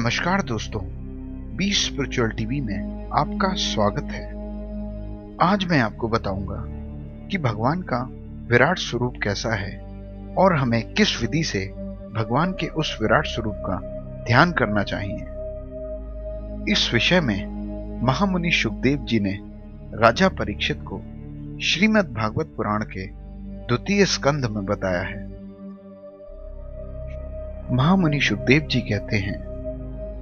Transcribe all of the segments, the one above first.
नमस्कार दोस्तों, B spiritual TV में आपका स्वागत है। आज मैं आपको बताऊंगा कि भगवान का विराट स्वरूप कैसा है और हमें किस विधि से भगवान के उस विराट स्वरूप का ध्यान करना चाहिए। इस विषय में महामुनि शुकदेव जी ने राजा परीक्षित को श्रीमद् भागवत पुराण के द्वितीय स्कंध में बताया है। महामुनि शुकदेव जी कहते हैं,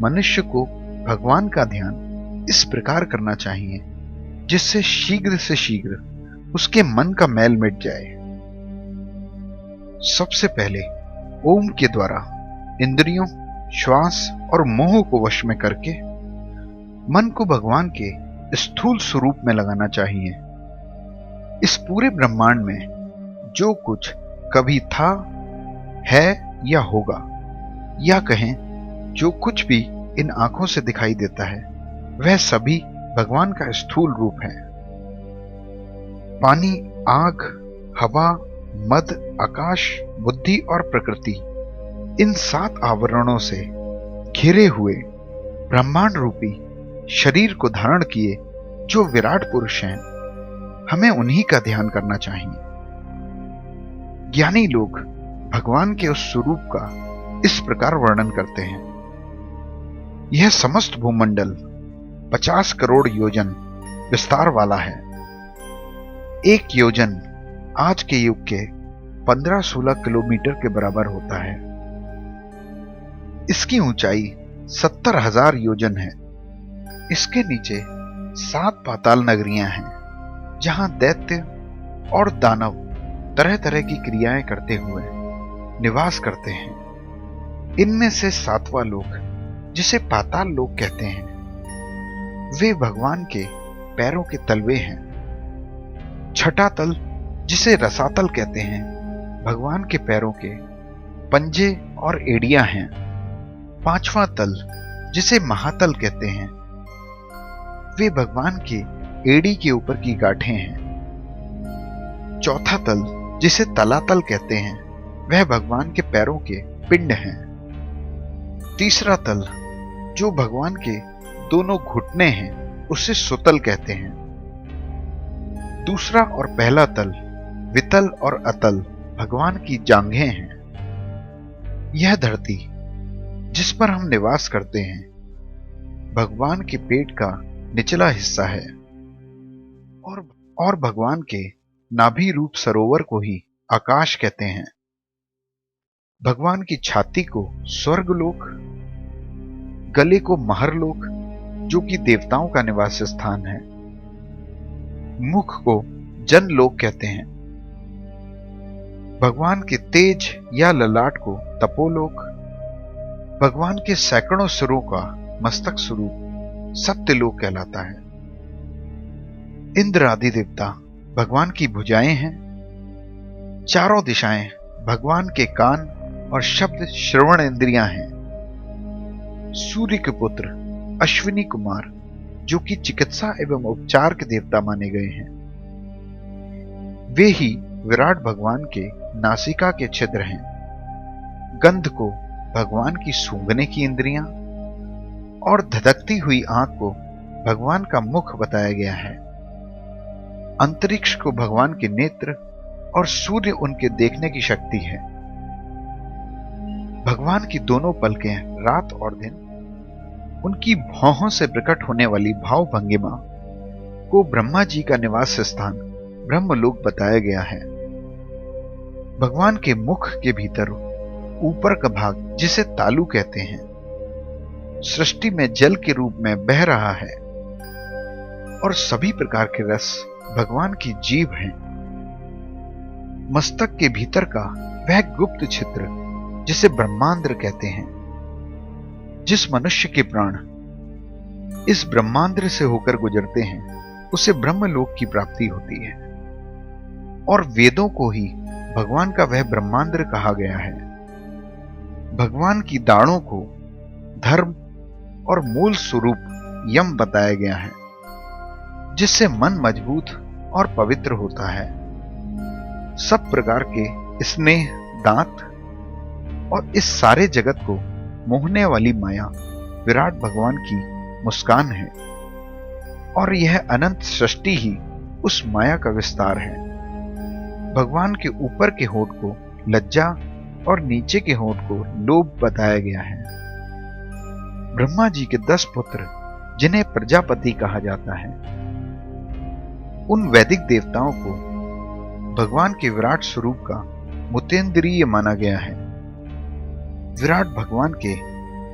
मनुष्य को भगवान का ध्यान इस प्रकार करना चाहिए जिससे शीघ्र से शीघ्र उसके मन का मैल मिट जाए। सबसे पहले ओम के द्वारा इंद्रियों, श्वास और मोह को वश में करके मन को भगवान के स्थूल स्वरूप में लगाना चाहिए। इस पूरे ब्रह्मांड में जो कुछ कभी था, है या होगा, या कहें जो कुछ भी इन आंखों से दिखाई देता है, वह सभी भगवान का स्थूल रूप है। पानी, आग, हवा, मद, आकाश, बुद्धि और प्रकृति, इन 7 आवरणों से घिरे हुए ब्रह्मांड रूपी शरीर को धारण किए जो विराट पुरुष हैं, हमें उन्हीं का ध्यान करना चाहिए। ज्ञानी लोग भगवान के उस स्वरूप का इस प्रकार वर्णन करते हैं। यह समस्त भूमंडल 50 करोड़ योजन विस्तार वाला है। एक योजन आज के युग के 15-16 किलोमीटर के बराबर होता है। इसकी ऊंचाई 70,000 योजन है। इसके नीचे 7 पाताल नगरियां हैं, जहां दैत्य और दानव तरह तरह की क्रियाएं करते हुए निवास करते हैं। इनमें से 7वां लोक, जिसे पाताल लोक कहते हैं, वे भगवान के पैरों के तलवे हैं। छठा तल, जिसे रसातल कहते हैं, भगवान के पैरों के पंजे और एड़ियां हैं। 5वां तल, जिसे महातल कहते हैं, वे भगवान के एड़ी के ऊपर की गांठें हैं। चौथा तल, जिसे तलातल कहते हैं, वह भगवान के पैरों के पिंड हैं। तीसरा तल, जो भगवान के दोनों घुटने हैं, उसे सुतल कहते हैं। दूसरा और पहला तल, वितल और अतल, भगवान की जांघें हैं। यह धरती जिस पर हम निवास करते हैं, भगवान के पेट का निचला हिस्सा है और भगवान के नाभि रूप सरोवर को ही आकाश कहते हैं। भगवान की छाती को स्वर्गलोक, गले को महरलोक, जो कि देवताओं का निवास स्थान है, मुख को जनलोक कहते हैं। भगवान के तेज या ललाट को तपोलोक, भगवान के सैकड़ों सिरों का मस्तक स्वरूप सत्यलोक कहलाता है। इंद्र आदि देवता भगवान की भुजाएं हैं। चारों दिशाएं भगवान के कान और शब्द श्रवण इंद्रियां हैं। सूर्य के पुत्र अश्विनी कुमार, जो कि चिकित्सा एवं उपचार के देवता माने गए हैं, वे ही विराट भगवान के नासिका के छिद्र हैं। गंध को भगवान की सूंघने की इंद्रियां और धधकती हुई आंख को भगवान का मुख बताया गया है। अंतरिक्ष को भगवान के नेत्र और सूर्य उनके देखने की शक्ति है। भगवान की दोनों पलकें रात और दिन, उनकी भौहों से प्रकट होने वाली भाव भंगिमा को ब्रह्मा जी का निवास स्थान ब्रह्मलोक बताया गया है। भगवान के मुख के भीतर ऊपर का भाग, जिसे तालु कहते हैं, सृष्टि में जल के रूप में बह रहा है और सभी प्रकार के रस भगवान की जीभ हैं। मस्तक के भीतर का वह गुप्त छिद्र, जिसे ब्रह्मांड्र कहते हैं, जिस मनुष्य के प्राण इस ब्रह्मांड्र से होकर गुजरते हैं, उसे ब्रह्मलोक की प्राप्ति होती है। और वेदों को ही भगवान का वह ब्रह्मांड्र कहा गया है। भगवान की दाढ़ों को धर्म और मूल स्वरूप यम बताया गया है, जिससे मन मजबूत और पवित्र होता है। सब प्रकार के स्नेह, दांत और इस सारे जगत को मोहने वाली माया विराट भगवान की मुस्कान है और यह अनंत सृष्टि ही उस माया का विस्तार है। भगवान के ऊपर के होठ को लज्जा और नीचे के होठ को लोभ बताया गया है। ब्रह्मा जी के 10 पुत्र जिन्हें प्रजापति कहा जाता है, उन वैदिक देवताओं को भगवान के विराट स्वरूप का मुतेंद्रिय माना गया है। विराट भगवान के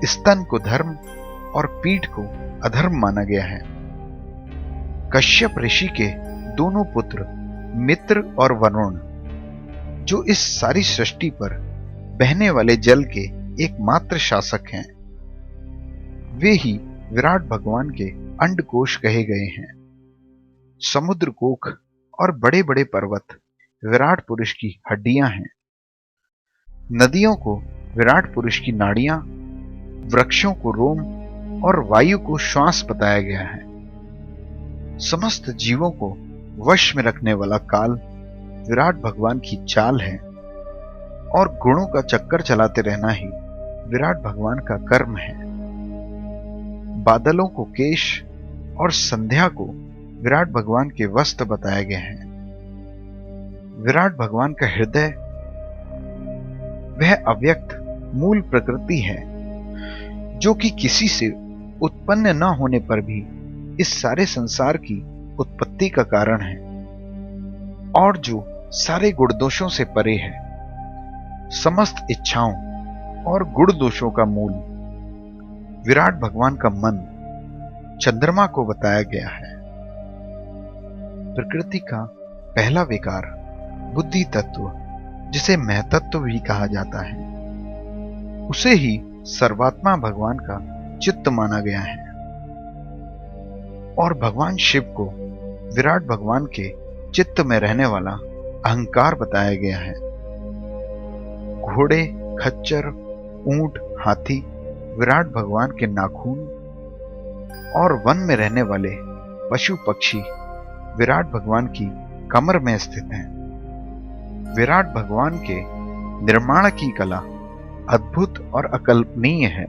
स्तन को धर्म और पीठ को अधर्म माना गया है। कश्यप ऋषि के दोनों पुत्र मित्र और वरुण, जो इस सारी सृष्टि पर बहने वाले जल के एकमात्र शासक हैं, वे ही विराट भगवान के अंडकोश कहे गए हैं। समुद्र कोख और बड़े बड़े पर्वत विराट पुरुष की हड्डियां हैं। नदियों को विराट पुरुष की नाड़ियां, वृक्षों को रोम और वायु को श्वास बताया गया है। समस्त जीवों को वश में रखने वाला काल विराट भगवान की चाल है और गुणों का चक्कर चलाते रहना ही विराट भगवान का कर्म है। बादलों को केश और संध्या को विराट भगवान के वस्त्र बताए गए हैं। विराट भगवान का हृदय वह अव्यक्त मूल प्रकृति है जो कि किसी से उत्पन्न न होने पर भी इस सारे संसार की उत्पत्ति का कारण है और जो सारे गुण दोषों से परे है। समस्त इच्छाओं और गुण दोषों का मूल विराट भगवान का मन चंद्रमा को बताया गया है। प्रकृति का पहला विकार बुद्धि तत्व, जिसे महतत्व भी कहा जाता है, उसे ही सर्वात्मा भगवान का चित्त माना गया है और भगवान शिव को विराट भगवान के चित्त में रहने वाला अहंकार बताया गया है। घोड़े, खच्चर, ऊंट, हाथी विराट भगवान के नाखून और वन में रहने वाले पशु पक्षी विराट भगवान की कमर में स्थित हैं। विराट भगवान के निर्माण की कला अद्भुत और अकल्पनीय है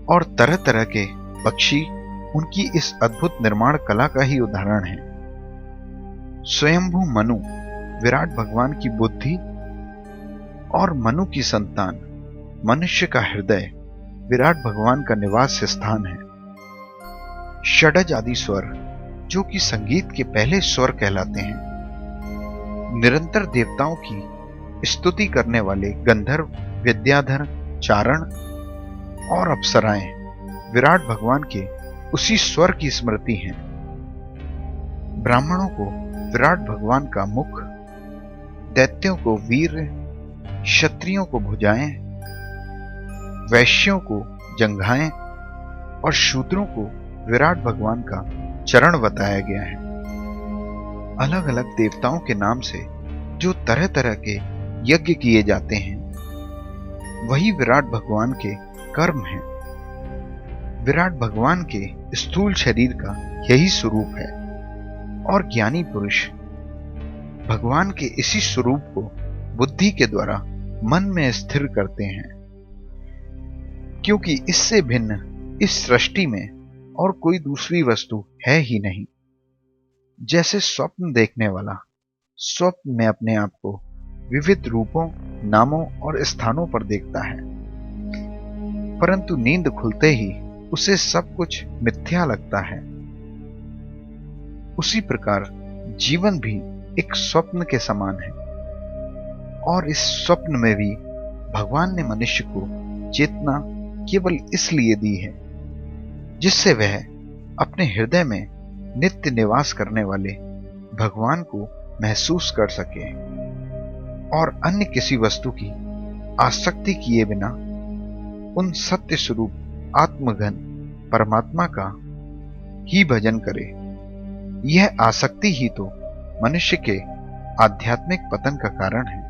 और तरह तरह के पक्षी उनकी इस अद्भुत निर्माण कला का ही उदाहरण है। स्वयंभू मनु विराट भगवान की बुद्धि और मनु की संतान मनुष्य का हृदय विराट भगवान का निवास स्थान है। षडज आदि स्वर, जो कि संगीत के पहले स्वर कहलाते हैं, निरंतर देवताओं की स्तुति करने वाले गंधर्व, विद्याधर, चारण और अप्सराएं विराट भगवान के उसी स्वर की स्मृति हैं। ब्राह्मणों को विराट भगवान का मुख, दैत्यों को वीर, क्षत्रियों को भुजाएं, वैश्यों को जंघाएं और शूद्रों को विराट भगवान का चरण बताया गया है। अलग अलग देवताओं के नाम से जो तरह तरह के यज्ञ किए जाते हैं, वही विराट भगवान के कर्म हैं। विराट भगवान के स्थूल शरीर का यही स्वरूप है और ज्ञानी पुरुष भगवान के इसी स्वरूप को बुद्धि के द्वारा मन में स्थिर करते हैं, क्योंकि इससे भिन्न इस सृष्टि में और कोई दूसरी वस्तु है ही नहीं। जैसे स्वप्न देखने वाला स्वप्न में अपने आप को विविध रूपों, नामों और स्थानों पर देखता है, परंतु नींद खुलते ही उसे सब कुछ मिथ्या लगता है, उसी प्रकार जीवन भी एक स्वप्न के समान है। और इस स्वप्न में भी भगवान ने मनुष्य को चेतना केवल इसलिए दी है जिससे वह अपने हृदय में नित्य निवास करने वाले भगवान को महसूस कर सके और अन्य किसी वस्तु की आसक्ति किए बिना उन सत्य स्वरूप आत्मघन परमात्मा का ही भजन करे। यह आसक्ति ही तो मनुष्य के आध्यात्मिक पतन का कारण है।